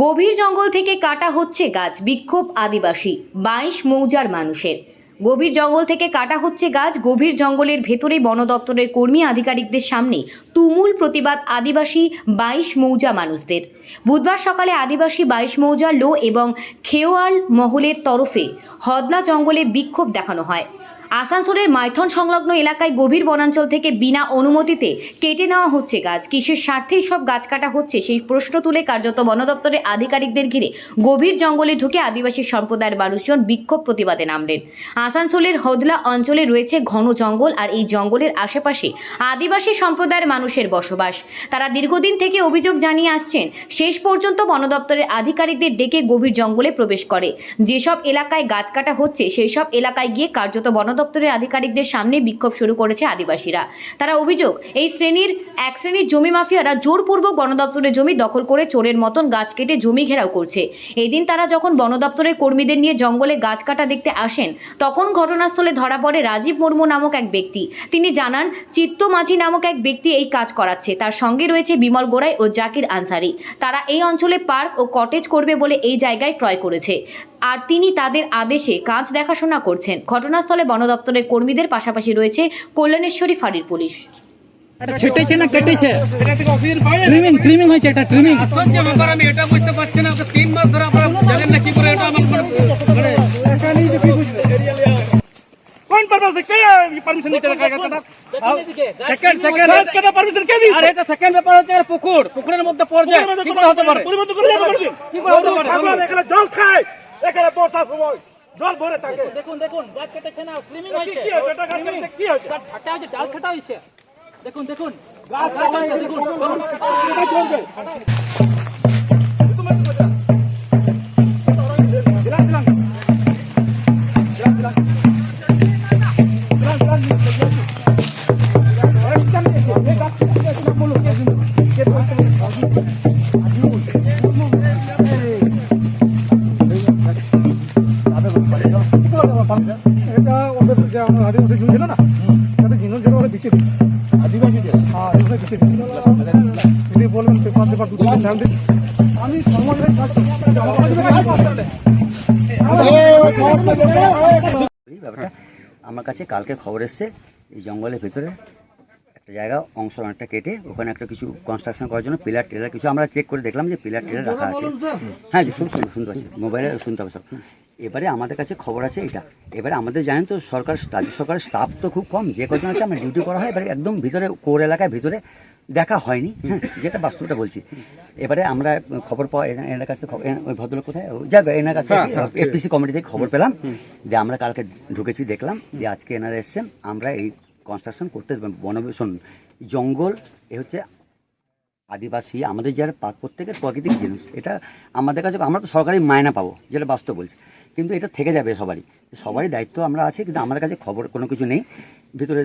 গভীর জঙ্গল থেকে কাটা হচ্ছে গাছ, বিক্ষোভ আদিবাসী 22 মৌজার মানুষের। গভীর জঙ্গল থেকে কাটা হচ্ছে গাছ, গভীর জঙ্গলের ভেতরে বন দপ্তরের কর্মী আধিকারিকদের সামনে তুমুল প্রতিবাদ আদিবাসী 22 মৌজা মানুষদের। বুধবার সকালে আদিবাসী 22 মৌজা লো এবং খেওয়াল মহলের তরফে হদলা জঙ্গলে বিক্ষোভ দেখানো হয়। আসানসোলের মাইথন সংলগ্ন এলাকায় গভীর বনাঞ্চল থেকে বিনা অনুমতিতে কেটে নেওয়া হচ্ছে গাছ। কিসের স্বার্থেই সব গাছ কাটা হচ্ছে সেই প্রশ্ন তুলে কার্যত বন দপ্তরের আধিকারিকদের ঘিরে গভীর জঙ্গলে ঢুকে আদিবাসী সম্প্রদায়ের মানুষজন বিক্ষোভ প্রতিবাদে নামলেন। আসানসোলের হদলা অঞ্চলে রয়েছে ঘন জঙ্গল, আর এই জঙ্গলের আশেপাশে আদিবাসী সম্প্রদায়ের মানুষের বসবাস। তারা দীর্ঘদিন থেকে অভিযোগ জানিয়ে আসছেন, শেষ পর্যন্ত বন দপ্তরের আধিকারিকদের ডেকে গভীর জঙ্গলে প্রবেশ করে। যেসব এলাকায় গাছ কাটা হচ্ছে সেই সব এলাকায় গিয়ে কার্যত বন দপ্তরের আধিকারিকদের সামনে বিক্ষোভ শুরু করেছে আদিবাসীরা। তারা অভিযোগ, এই এক শ্রেণীর জমি মাফিয়ারা জোরপূর্বক বন দপ্তরের জমি দখল করে চোরের মতন গাছ কেটে জমি ঘেরাও করছে। এই দিন তারা যখন বন দপ্তরের কর্মীদের নিয়ে জঙ্গলে গাছ কাটা দেখতে আসেন, তখন ঘটনাস্থলে ধরা পড়ে রাজীব মুর্মু নামক এক ব্যক্তি। তিনি জানান, চিত্ত মাঝি নামক এক ব্যক্তি এই কাজ করাচ্ছে। তার সঙ্গে রয়েছে বিমল গোড়াই ও জাকির আনসারি। তারা এই অঞ্চলে পার্ক ও কটেজ করবে বলে এই জায়গায় ক্রয় করেছে, আর তিনি তাদের আদেশে কাজ দেখাশোনা করছেন। ঘটনাস্থলে বন দপ্তরের কর্মীদের পাশাপাশি রয়েছে কল্যাণেশ্বরী ফাঁড়ির পুলিশ। ছেটেছে না কেটেছে? ট্রিমিং হয়েছে, এটা ট্রিমিং। আমি এটা বুঝতে পারছি না, 3 মাস ধরে আপনারা জানেন না কি করে এটা আমার কোন পারপাসে কে পারমিশন নিতে লাগা কথা? সেকেন্ড কেটা পারমিশন কে দিছে? আরে এটা সেকেন্ড ব্যাপার হচ্ছে, পুকুরের মধ্যে পড়ে যায়, কি করে হতে পারে? পরিবর্তন করে যাবে কি করে হতে পারে? এখানে জল খায়, এখানে বর্ষা সময় জল ভরে থাকে। দেখুন গাছ কেটেছে না, ট্রিমিং হয়েছে। কি হয়েছে? এটা গাছ কেটে কি হয়েছে? ছাটা হয়েছে, ডাল ছাটা হয়েছে। দেখুন গাছ কাটা হয়েছে, দেখুন এটা চলবে। এটা ওদের যে আমরা আদিবাসী জমি ছিল না, এটা জিনো ছিল ওরা বিচে দিই আদিবাসীদের। হ্যাঁ, ওরা বিচে দিই। যদি বলবেন পেপার 2-3 টাইম দিন, আমি সমাজের কাজ ব্যাপারটা আমার কাছে কালকে খবর এসছে, এই জঙ্গলের ভিতরে একটা জায়গা অংশ অনেকটা কেটে ওখানে একটা কিছু কনস্ট্রাকশন করার জন্য পিলার টেলার কিছু আমরা চেক করে দেখলাম যে পিলার টেলার রাখা আছে। হ্যাঁ, শুনতে পাচ্ছি, মোবাইলে শুনতে হবে সব। এবারে আমাদের কাছে খবর আছে এটা। এবারে আমাদের জানেন তো, রাজ্য সরকারের স্টাফ তো খুব কম, যে কজন আছে আমরা ডিউটি করা হয়। এবারে একদম ভিতরে কোর এলাকায় ভিতরে দেখা হয়নি, হ্যাঁ, যেটা বাস্তবটা বলছি। এবারে আমরা খবর পাওয়া এনার কাছ থেকে, ওই ভদ্রলোক কোথায় যাবে, এনার কাছ থেকে এপিসি কমিটি থেকে খবর পেলাম যে আমরা কালকে ঢুকেছি, দেখলাম যে আজকে এনারা এসছেন। আমরা এই কনস্ট্রাকশন করতে বনবেশন জঙ্গল এ হচ্ছে আদিবাসী আমাদের যারা প্রত্যেকের প্রাকৃতিক জিনিস। এটা আমাদের কাছে, আমরা তো সরকারি মায়না পাবো, যেটা বাস্তব বলছি, কিন্তু এটা থেকে যাবে সবারই দায়িত্ব আমরা আছে। কিন্তু আমাদের কাছে খবর কোনো কিছু নেই ভিতরে।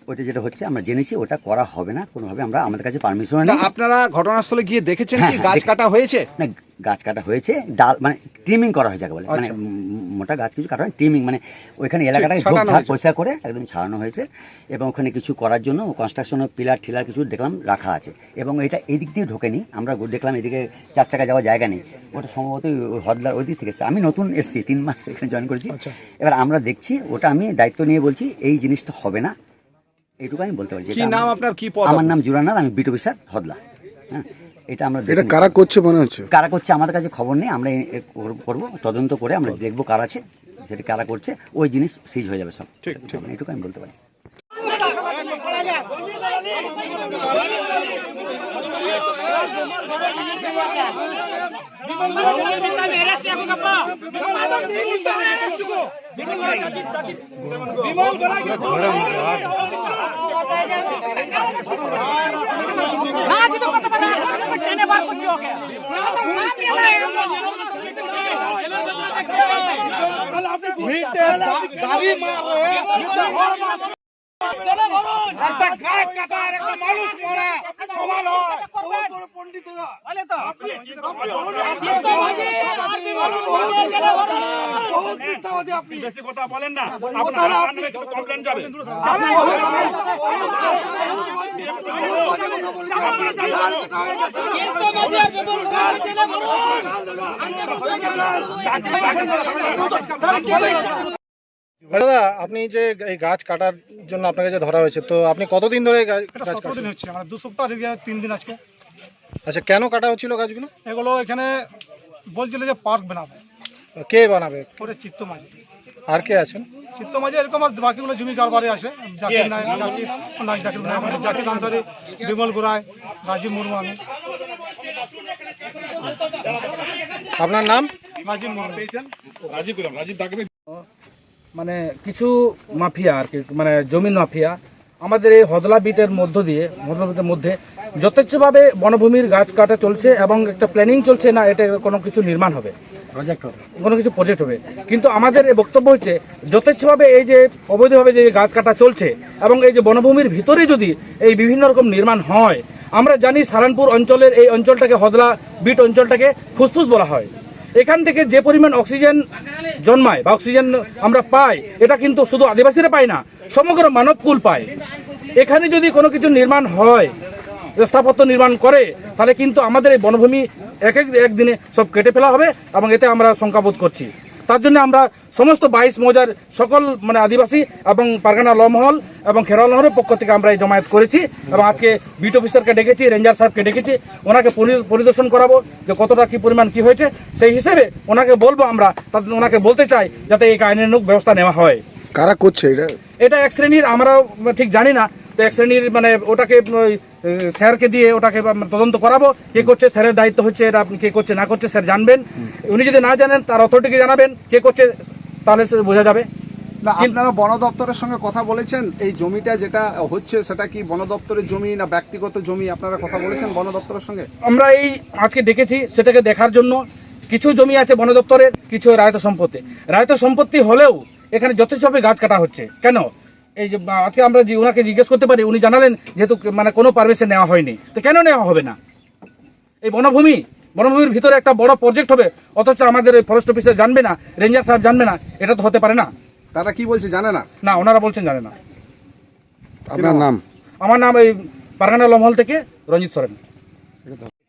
ওইটা যেটা হচ্ছে আমরা জেনেছি, ওটা করা হবে না কোনোভাবে। আমাদের কাছে পারমিশন নেই। আপনারা ঘটনাস্থলে গিয়ে দেখেছেন কি গাছ কাটা হয়েছে? না, গাছ কাটা হয়েছে, ডাল মানে ট্রিমিং করা হয়েছে বলে, মানে মোটা গাছ কিছু কাটা হয়, ট্রিমিং মানে ওইখানে এলাকাটাকে পয়সা করে একদম ছাড়ানো হয়েছে। এবং ওখানে কিছু করার জন্য কনস্ট্রাকশনের পিলার ঠিলার কিছু দেখলাম রাখা আছে। এবং এটা এই দিক দিয়ে ঢোকেনি, আমরা দেখলাম এদিকে 4 চাকা যাওয়ার জায়গা নেই। ওটা সম্ভবত হদলার ওই দিক থেকে এসেছে। আমি নতুন এসেছি, 3 মাস এখানে জয়েন করেছি। এবার আমরা দেখছি, ওটা আমি দায়িত্ব নিয়ে বলছি এই জিনিসটা হবে না, এইটুকু আমি বলতে পারছি। কি নাম আপনার? কি পদ? আমার নাম জুরানাথ, আমি বিট অফিসার হদলা। হ্যাঁ, এটা আমরা এটা কারা করছে মনে হচ্ছে? কারা করছে আমাদের কাছে খবর নেই, আমরা করবো তদন্ত করে আমরা দেখবো কারা আছে, সেটা কারা করছে, ওই জিনিস সিজ হয়ে যাবে সব। ঠিক, এইটুকু আমি বলতে পারি। দাড়ি মারে একটা গাছ কাটা আর একটা মানুষ মরা সমান হয়। পণ্ডিতরা আপনি বেশি কথা বলেন না, কমপ্লেন যাবে। দাদা, আপনি যে এই গাছ কাটার জন্য আপনাকে যে ধরা হয়েছে, তো আপনি কতদিন ধরে গাছ এটা 17 দিন কাটছেন? হচ্ছে, আমার 2 সপ্তাহ আগে 3 দিন আজকে। আচ্ছা, কেন কাটা হচ্ছিল গাছগুলো? এগুলো এখানে বলছিল যে পার্ক বানাবে, কে বানাবে? করে চিত্ত মাঝে আর কে আছেন? চিত্ত মাঝে এরকম আর বাকিগুলো জমি কারবারে আছে। জাকির নাই, জাকির নাই, জাকির আনসারি, বিমল গোড়ায়, রাজীব মুর্মু, আমি আপনার নাম? রাজীব মুর্মু। মানে কিছু মাফিয়া আর কি, মানে জমির মাফিয়া আমাদের এই হদলা বিটের মধ্যে যথেচ্ছভাবে বনভূমির গাছ কাটা চলছে এবং একটা প্ল্যানিং চলছে না এটা কোনো কিছু নির্মাণ হবে, কোনো কিছু প্রজেক্ট হবে। কিন্তু আমাদের এই বক্তব্য হচ্ছে যথেচ্ছভাবে এই যে অবৈধভাবে যে গাছ কাটা চলছে এবং এই যে বনভূমির ভিতরে যদি এই বিভিন্ন রকম নির্মাণ হয়, আমরা জানি সালানপুর অঞ্চলের এই অঞ্চলটাকে হদলা বিট অঞ্চলটাকে ফুসফুস বলা হয়। এখান থেকে যে পরিমাণ অক্সিজেন জন্মায় বা অক্সিজেন আমরা পাই, এটা কিন্তু শুধু আদিবাসীরা পায় না, সমগ্র মানবকুল পায়। এখানে যদি কোনো কিছু নির্মাণ হয়, স্থাপত্য নির্মাণ করে, তাহলে কিন্তু আমাদের এই বনভূমি একদিনে সব কেটে ফেলা হবে এবং এতে আমরা শঙ্কাবোধ করছি। তার জন্য আমরা সমস্ত 22 মৌজার সকল মানে আদিবাসী এবং পারগানা ল মহল এবং খেরোয়াল মহলের পক্ষ থেকে আমরা এই জমায়েত করেছি এবং আজকে বিট অফিসারকে ডেকেছি, রেঞ্জার সাহেবকে ডেকেছি, ওনাকে পরিদর্শন করাবো যে কতটা কি পরিমাণ কি হয়েছে। সেই হিসেবে ওনাকে বলবো, আমরা ওনাকে বলতে চাই যাতে এই আইনানুগ ব্যবস্থা নেওয়া হয়। কারা করছে এটা? এটা এক শ্রেণীর, আমরা ঠিক জানি না, তো এক শ্রেণীর মানে ওটাকে স্যারকে দিয়ে ওটাকে তদন্ত করাবো। কে করছে, স্যারের দায়িত্ব হচ্ছে এটা, আপনি কে করছে না করছে স্যার জানবেন। উনি যদি না জানেন তার অথরিটিকে জানাবেন কে করছে, তাহলে সে বোঝা যাবে। না, আপনারা বন দপ্তরের সঙ্গে কথা বলেছেন? এই জমিটা যেটা হচ্ছে সেটা কি বন দপ্তরের জমি না ব্যক্তিগত জমি? আপনারা কথা বলেছেন বন দপ্তরের সঙ্গে? আমরা এই আজকে ডেকেছি সেটাকে দেখার জন্য। কিছু জমি আছে বন দপ্তরের, কিছু রায়ত সম্পত্তি। রায়ত সম্পত্তি হলেও এখানে যথেষ্টভাবে গাছ কাটা হচ্ছে কেন? এই যে আজকে আমরা ওনাকে জিজ্ঞেস করতে পারি, উনি জানালেন যেহেতু মানে কোনো পারমিশন নেওয়া হয়নি, তো কেন নেওয়া হবে না? এই বনভূমির ভিতরে একটা বড় প্রজেক্ট হবে, অথচ আমাদের ফরেস্ট অফিসার জানবে না, রেঞ্জার সাহেব জানবে না, এটা তো হতে পারে না। তারা কি বলছে জানে না? না, ওনারা বলছেন জানে না। আপনার নাম? আমার নাম এই পারগানা ল মহল থেকে রঞ্জিত সরেন।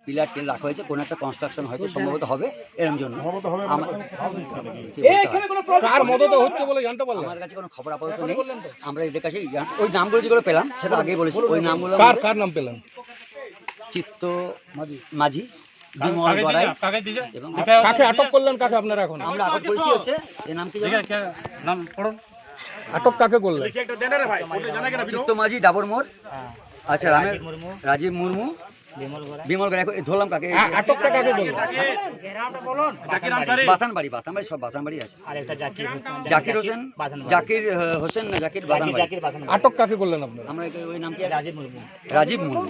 পিলার টেল রাখা হয়েছে, কোনো একটা কনস্ট্রাকশন হয়তো সম্ভবত হবে এরকম জন্য। কার মদতে হচ্ছে বলে জানতে পারলেন? আমার কাছে কোনো খবর আপাতত নেই। আমরা এদের কাছে ওই নামগুলো যেগুলো পেলাম সেটা আগেই বলেছি, ওই নামগুলো কার নাম পেলেন? চিত্ত মাঝি, বিমল গড়াই এবং কাকে আটক করলেন? কাকে আপনারা এখন আমরা আটক করেছি হচ্ছে এই নাম কি নাম পড়ুন। আটক কাকে করলেন? চিত্ত মাঝি, ডাবর মোড়, আচ্ছা রাজীব মুর্মু, বিমল গড়াই। ধরলাম কাকে? আটকটা কাকে করলেন? বাতানবাড়ি সব বাতানবাড়ি আছে। জাকির হোসেন, জাকির হোসেন না জাকির বাতানবাড়ি। আটক কাকে করলেন আপনারা? আমরা ওই নাম কি? রাজীব মুর্মু।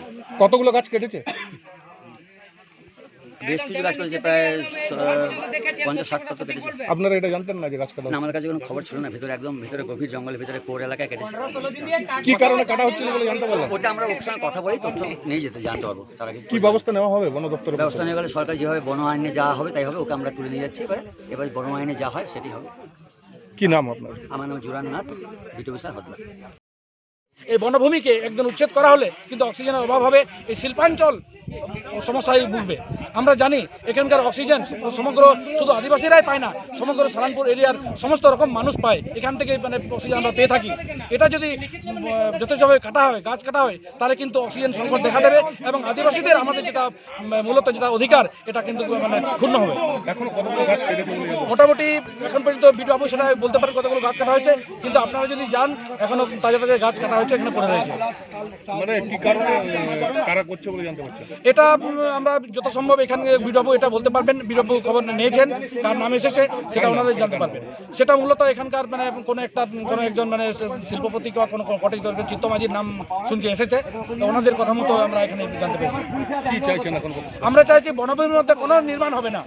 কতগুলো গাছ কেটেছে? বেশ কিছু গাছ করেছে, প্রায় 50-60টা তো কেটেছে। আপনারা এটা জানতেন না যে গাছ কাটা না, আমাদের কাছে কোনো খবর ছিল না। একদম ভিতরে গভীর জঙ্গলের ভিতরে কোর এলাকায় কেটেছে। কি কারণে কাটা হচ্ছিল বলে জানতে পারলেন? ওটা আমরা ওর সঙ্গে কথা বলি, তথ্য নিয়ে জানতে পারবো। তার আগে কি ব্যবস্থা নেওয়া হবে বন দপ্তরের? ব্যবস্থা নিয়ে গেলে সরকার যেভাবে বন আইনে যা হবে তাই হবে, ওকে আমরা তুলে নিয়ে যাচ্ছি। এবার বন আইনে যা হয় সেটি হবে। কি নাম আপনার? আমার নাম জুরান নাথ, বিট অফিসার হদলা। এই বনভূমিকে একদম উচ্ছেদ করা হলে কিন্তু অক্সিজেনের অভাব হবে, এই শিল্পাঞ্চল সমস্যায় ভুগবে। আমরা জানি এখানকার অক্সিজেন সমগ্র শুধু আদিবাসীরাই পায় না, সমগ্র সালানপুর এরিয়ার সমস্ত রকম মানুষ পায়। এখান থেকে মানে অক্সিজেন আমরা পেয়ে থাকি। এটা যদি যথেষ্টভাবে কাটা হয়, গাছ কাটা হয়, তাহলে কিন্তু অক্সিজেন সংকট দেখা দেবে এবং আদিবাসীদের আমাদের যেটা মূলত যেটা অধিকার, এটা কিন্তু মানে ক্ষুণ্ণ হবে। এখন কতগুলো গাছ কেটেছে? মোটামুটি এখন পর্যন্ত বিটু বাবু সেটা বলতে পারে কতগুলো গাছ কাটা হয়েছে, কিন্তু আপনারা যদি যান এখনো তাজা তাজা গাছ কাটা হয়েছে, এখানে পড়ে রয়েছে। মানে কি কারণে কারা করছে বলে জানতে পারছেন? এটা আমরা যত সম্ভব এখানে বিডব্লিউ এটা বলতে পারবেন, বিডব্লিউ খবর নিয়েছেন, কার নাম এসেছে সেটা ওনাদের জানতে পারবেন। সেটা মূলত এখানকার মানে কোনো একজন মানে শিল্পপতি বা কোনো কটেজ দরকার চিত্তমাঝির নাম শুনতে এসেছে, তো ওনাদের কথা মতো আমরা এখানে জানতে পেরেছি। কি চাইছেন এখন? আমরা চাইছি বনভূমির মধ্যে কোনো নির্মাণ হবে না,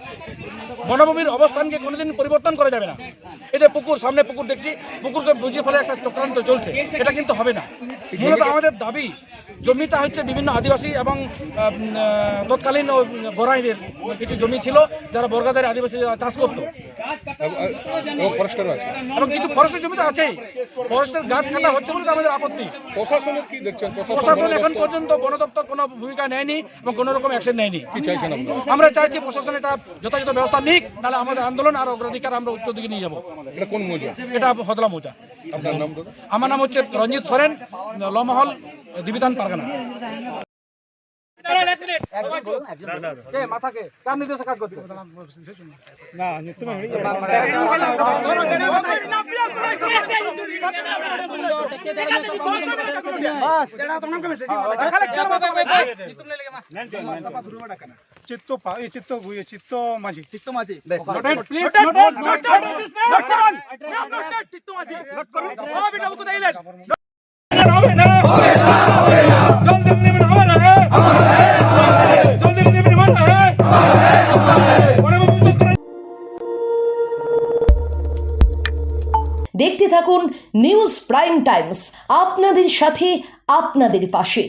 বনভূমির অবস্থানকে কোনোদিন পরিবর্তন করা যাবে না। এই যে পুকুর, সামনে পুকুর দেখছি, পুকুরকে বুঝিয়ে ফেলে একটা চক্রান্ত চলছে, এটা কিন্তু হবে না। মূলত আমাদের দাবি, জমিটা হচ্ছে বিভিন্ন আদিবাসী এবং তৎকালীন গোরাইদের কিছু জমি ছিল যারা বর্গাদের আদিবাসী চাষ করতো, ফরেস্টারও আছে, এবং কিছু ফরেস্টের জমি তো আছেই। ফরেস্টের গাছ কাটা হচ্ছে বলে তো আমাদের আপত্তি। প্রশাসনের কি দেখছেন? প্রশাসন এখন পর্যন্ত বন দপ্তর কোনো ভূমিকা নেয়নি এবং কোনো রকম অ্যাকশন নেয়নি। কি চাইছেন আপনারা? আমরা চাইছি প্রশাসন এটা যথাযথ ব্যবস্থা নিক, নাহলে আমাদের আন্দোলন আর অগ্রাধিকার আমরা উচ্চ দিকে নিয়ে যাবো। এটা কোন মৌজা? এটা হদলা মৌজা। আপনার নাম দাদা? আমার নাম হচ্ছে রঞ্জিত সরেন, লমহল, দিবিধান পারগানা। মাথাকে কার নির্দেশে কাজ করছে? চিত্ত মাঝি দেখতে থাকুন নিউজ প্রাইম টাইমস, আপনাদের সাথে আপনাদের পাশে।